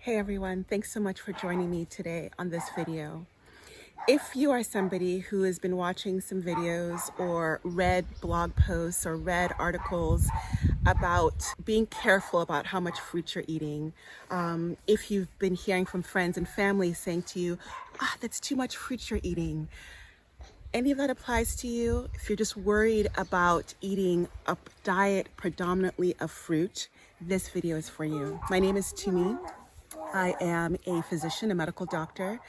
Hey everyone, thanks so much for joining me today on this video. If you are somebody who has been watching some videos or read blog posts or read articles about being careful about how much fruit you're eating, if you've been hearing from friends and family saying to you, that's too much fruit you're eating, any of that applies to you, if you're just worried about eating a diet predominantly of fruit, this video is for you. My name is Tumi. I am a physician, a medical doctor.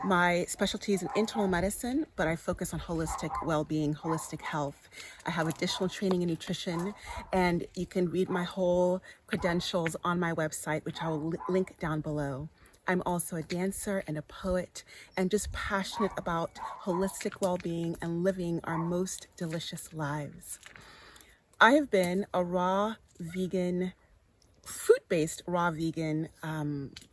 My specialty is in internal medicine, but I focus on holistic well-being, holistic health. I have additional training in nutrition, and you can read my whole credentials on my website, which I will link down below. I'm also a dancer and a poet, and just passionate about holistic well-being and living our most delicious lives. I have been a raw vegan, fruit-based raw vegan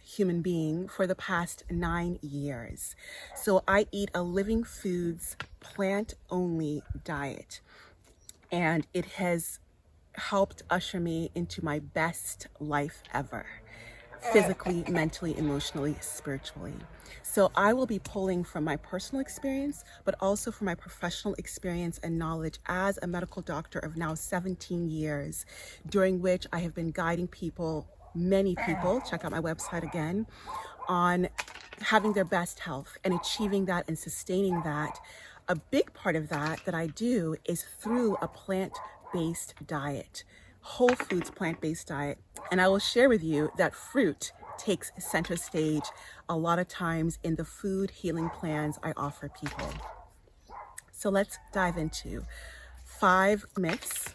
human being for the past 9 years. So I eat a living foods, plant-only diet, and it has helped usher me into my best life ever. Physically, mentally, emotionally, spiritually. So I will be pulling from my personal experience, but also from my professional experience and knowledge as a medical doctor of now 17 years, during which I have been guiding people, many people, check out my website again, on having their best health and achieving that and sustaining that. A big part of that I do is through a plant-based diet, whole foods plant-based diet. And I will share with you that fruit takes center stage a lot of times in the food healing plans I offer people. So let's dive into 5 myths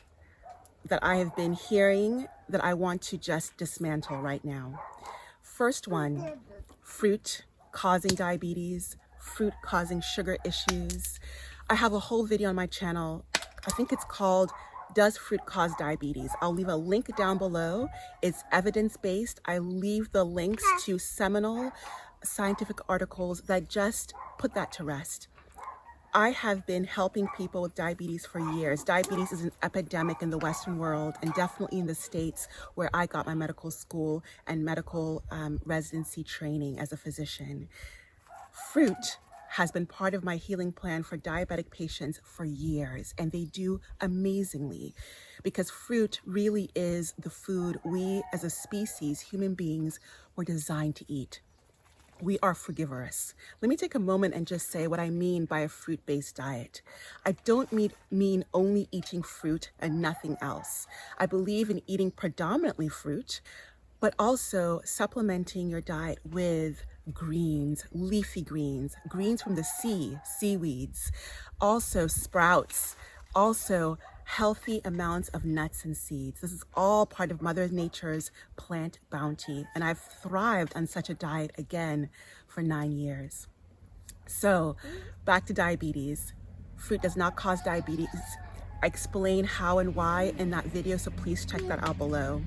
that I have been hearing that I want to just dismantle right now. First one, fruit causing diabetes, fruit causing sugar issues. I have a whole video on my channel. I think it's called Does Fruit Cause Diabetes? I'll leave a link down below. It's evidence-based. I leave the links to seminal scientific articles that just put that to rest. I have been helping people with diabetes for years. Diabetes is an epidemic in the Western world and definitely in the States, where I got my medical school and medical residency training as a physician. Fruit has been part of my healing plan for diabetic patients for years, and they do amazingly, because fruit really is the food we as a species, human beings, were designed to eat. We are frugivorous. Let me take a moment and just say what I mean by a fruit-based diet. I don't mean only eating fruit and nothing else. I believe in eating predominantly fruit, but also supplementing your diet with greens, leafy greens, greens from the sea, seaweeds, also sprouts, also healthy amounts of nuts and seeds. This is all part of Mother Nature's plant bounty, and I've thrived on such a diet again for 9 years. So back to diabetes. Fruit does not cause diabetes. I explain how and why in that video, so please check that out below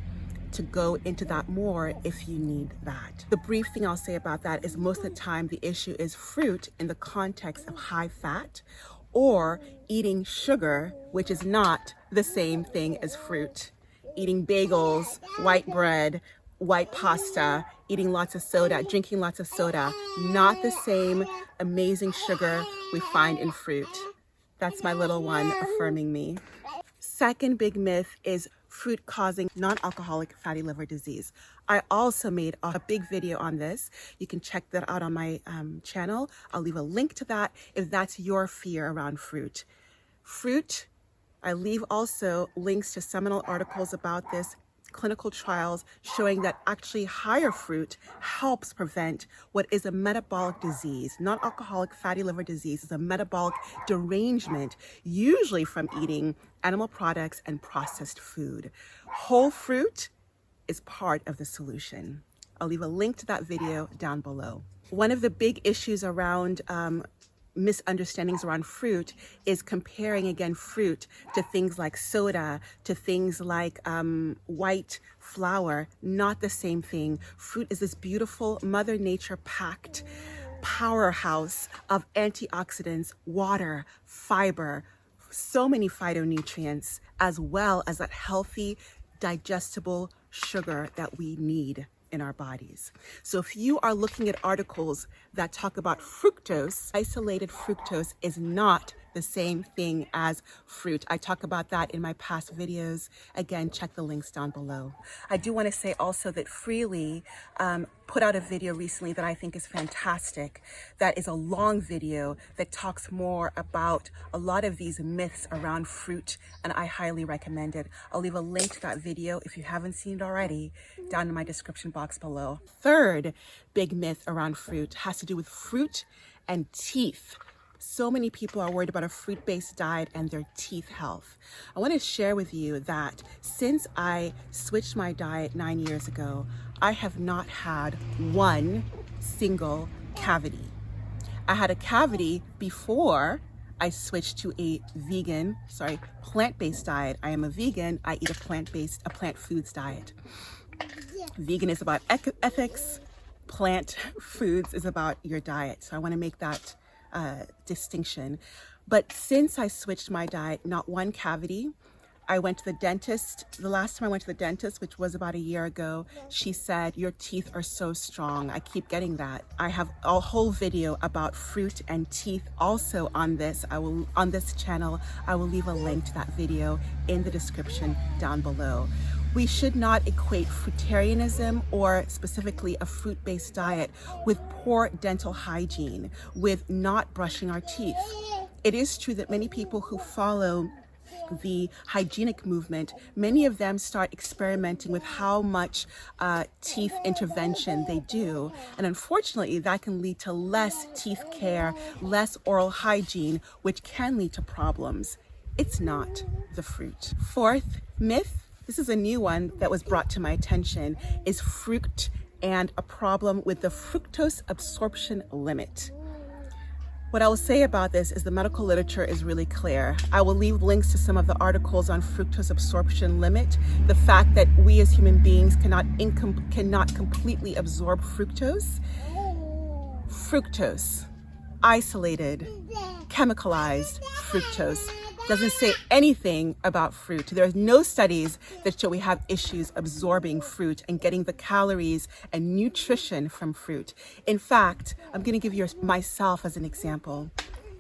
to go into that more if you need that. The brief thing I'll say about that is most of the time the issue is fruit in the context of high fat, or eating sugar, which is not the same thing as fruit. Eating bagels, white bread, white pasta, eating lots of soda, drinking lots of soda, not the same amazing sugar we find in fruit. That's my little one affirming me. Second big myth is fruit causing non-alcoholic fatty liver disease. I also made a big video on this. You can check that out on my channel. I'll leave a link to that if that's your fear around fruit. Fruit, I leave also links to seminal articles about this, clinical trials showing that actually higher fruit helps prevent what is a metabolic disease. Non-alcoholic fatty liver disease is a metabolic derangement, usually from eating animal products and processed food. Whole fruit is part of the solution. I'll leave a link to that video down below. One of the big issues around misunderstandings around fruit is comparing again fruit to things like soda, to things like white flour. Not the same thing. Fruit is this beautiful Mother Nature packed powerhouse of antioxidants, water, fiber, so many phytonutrients, as well as that healthy digestible sugar that we need in our bodies. So if you are looking at articles that talk about fructose, isolated fructose is not the same thing as fruit. I talk about that in my past videos. Again, check the links down below. I do want to say also that Freely put out a video recently that I think is fantastic. That is a long video that talks more about a lot of these myths around fruit, and I highly recommend it. I'll leave a link to that video if you haven't seen it already down in my description box below. Third big myth around fruit has to do with fruit and teeth. So many people are worried about a fruit-based diet and their teeth health. I want to share with you that since I switched my diet 9 years ago, I have not had one single cavity. I had a cavity before I switched to a plant-based diet. I am a vegan. I eat a plant foods diet. Vegan is about ethics. Plant foods is about your diet. So I want to make that distinction. But since I switched my diet, not one cavity. I went to the dentist. The last time I went to the dentist, which was about a year ago, she said, your teeth are so strong. I keep getting that. I have a whole video about fruit and teeth also on this. On this channel. I will leave a link to that video in the description down below. We should not equate fruitarianism, or specifically a fruit-based diet, with poor dental hygiene, with not brushing our teeth. It is true that many people who follow the hygienic movement, many of them start experimenting with how much teeth intervention they do. And unfortunately, that can lead to less teeth care, less oral hygiene, which can lead to problems. It's not the fruit. Fourth myth, this is a new one that was brought to my attention, is fruit and a problem with the fructose absorption limit. What I will say about this is the medical literature is really clear. I will leave links to some of the articles on fructose absorption limit, the fact that we as human beings cannot completely absorb fructose. Fructose, isolated, chemicalized fructose, doesn't say anything about fruit. There are no studies that show we have issues absorbing fruit and getting the calories and nutrition from fruit. In fact, I'm going to give you myself as an example.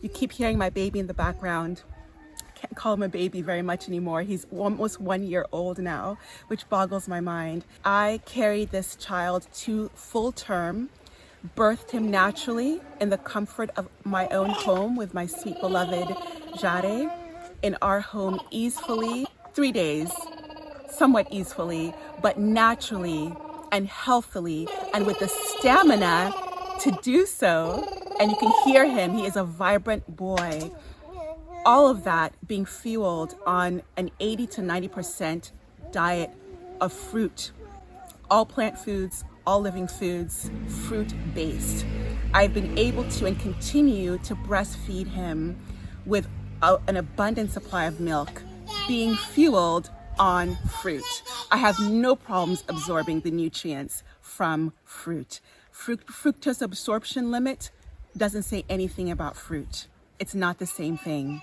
You keep hearing my baby in the background. Can't call him a baby very much anymore. He's almost 1 year old now, which boggles my mind. I carried this child to full term, birthed him naturally in the comfort of my own home with my sweet beloved Jade. In our home easily, 3 days, somewhat easily, but naturally and healthily, and with the stamina to do so. And you can hear him, he is a vibrant boy. All of that being fueled on an 80 to 90% diet of fruit. All plant foods, all living foods, fruit-based. I've been able to and continue to breastfeed him with an abundant supply of milk, being fueled on fruit. I have no problems absorbing the nutrients from fruit. Fructose absorption limit doesn't say anything about fruit. It's not the same thing.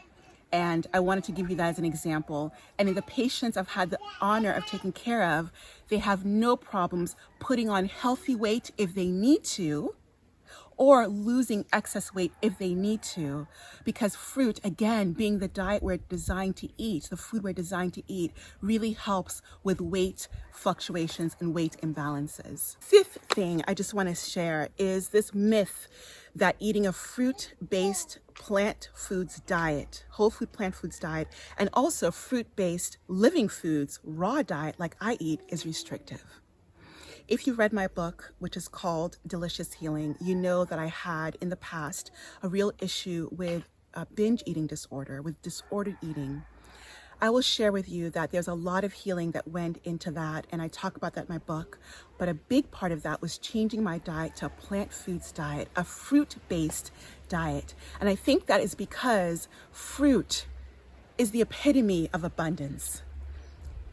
And I wanted to give you that as an example. And in the patients I've had the honor of taking care of, they have no problems putting on healthy weight if they need to, or losing excess weight if they need to, because fruit, again, being the diet we're designed to eat, the food we're designed to eat, really helps with weight fluctuations and weight imbalances. Fifth thing I just want to share is this myth that eating a fruit-based plant foods diet, whole food plant foods diet, and also fruit-based living foods, raw diet like I eat, is restrictive. If you read my book, which is called Delicious Healing, you know that I had in the past a real issue with binge eating disorder, with disordered eating. I will share with you that there's a lot of healing that went into that, and I talk about that in my book, but a big part of that was changing my diet to a plant foods diet, a fruit-based diet. And I think that is because fruit is the epitome of abundance.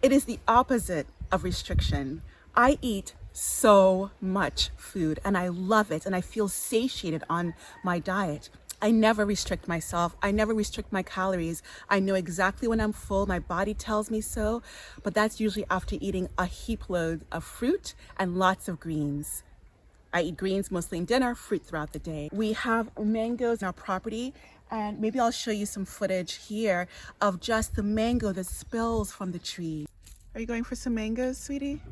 It is the opposite of restriction. I eat so much food and I love it and I feel satiated on my diet. I never restrict myself. I never restrict my calories. I know exactly when I'm full. My body tells me so, but that's usually after eating a heap load of fruit and lots of greens. I eat greens mostly in dinner, fruit throughout the day. We have mangoes in our property, and maybe I'll show you some footage here of just the mango that spills from the tree. Are you going for some mangoes, sweetie?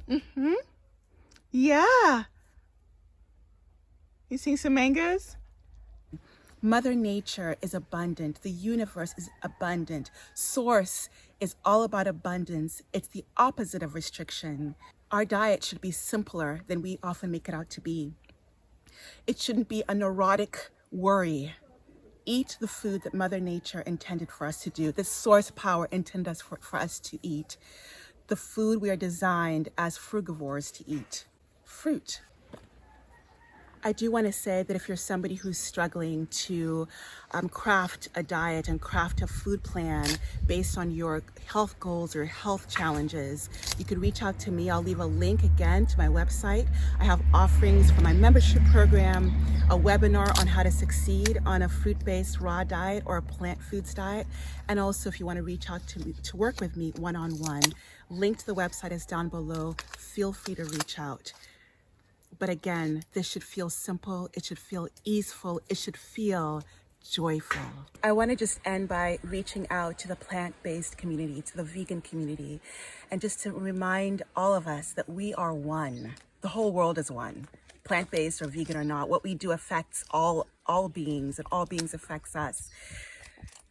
Mm-hmm. Yeah. You seeing some mangoes? Mother Nature is abundant. The universe is abundant. Source is all about abundance. It's the opposite of restriction. Our diet should be simpler than we often make it out to be. It shouldn't be a neurotic worry. Eat the food that Mother Nature intended for us to do. The source power intended for us to eat. The food we are designed as frugivores to eat. Fruit. I do want to say that if you're somebody who's struggling to craft a diet and craft a food plan based on your health goals or health challenges, you could reach out to me. I'll leave a link again to my website. I have offerings for my membership program, a webinar on how to succeed on a fruit-based raw diet or a plant foods diet. And also if you want to reach out to me to work with me one-on-one, link to the website is down below. Feel free to reach out. But again, this should feel simple, it should feel easeful, it should feel joyful. I want to just end by reaching out to the plant-based community, to the vegan community, and just to remind all of us that we are one. The whole world is one. Plant-based or vegan or not, what we do affects all beings, and all beings affects us,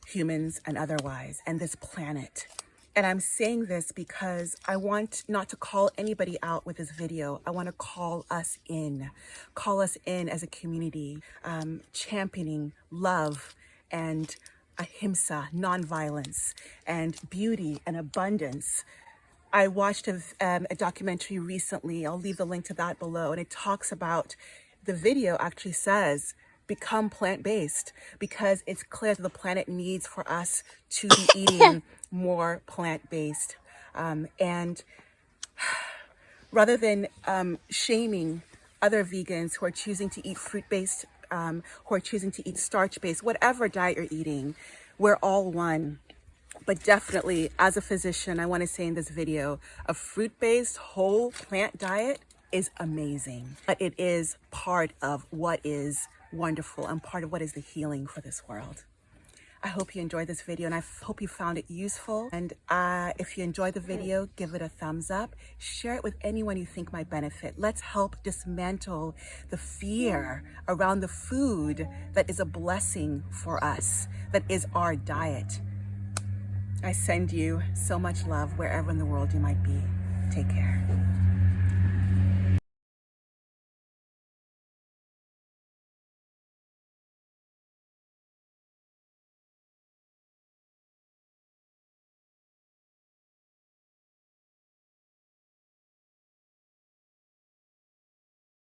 humans and otherwise, and this planet. And I'm saying this because I want not to call anybody out with this video. I want to call us in as a community, championing love and ahimsa, nonviolence, and beauty and abundance. I watched a documentary recently. I'll leave the link to that below. And it talks about, the video actually says, become plant-based, because it's clear that the planet needs for us to be eating more plant-based. And rather than shaming other vegans who are choosing to eat fruit-based, who are choosing to eat starch-based, whatever diet you're eating, we're all one. But definitely, as a physician, I want to say in this video, a fruit-based whole plant diet is amazing. But it is part of what is wonderful and part of what is the healing for this world. I hope you enjoyed this video, and I hope you found it useful. And if you enjoyed the video, give it a thumbs up. Share it with anyone you think might benefit. Let's help dismantle the fear around the food that is a blessing for us, that is our diet. I send you so much love wherever in the world you might be. Take care.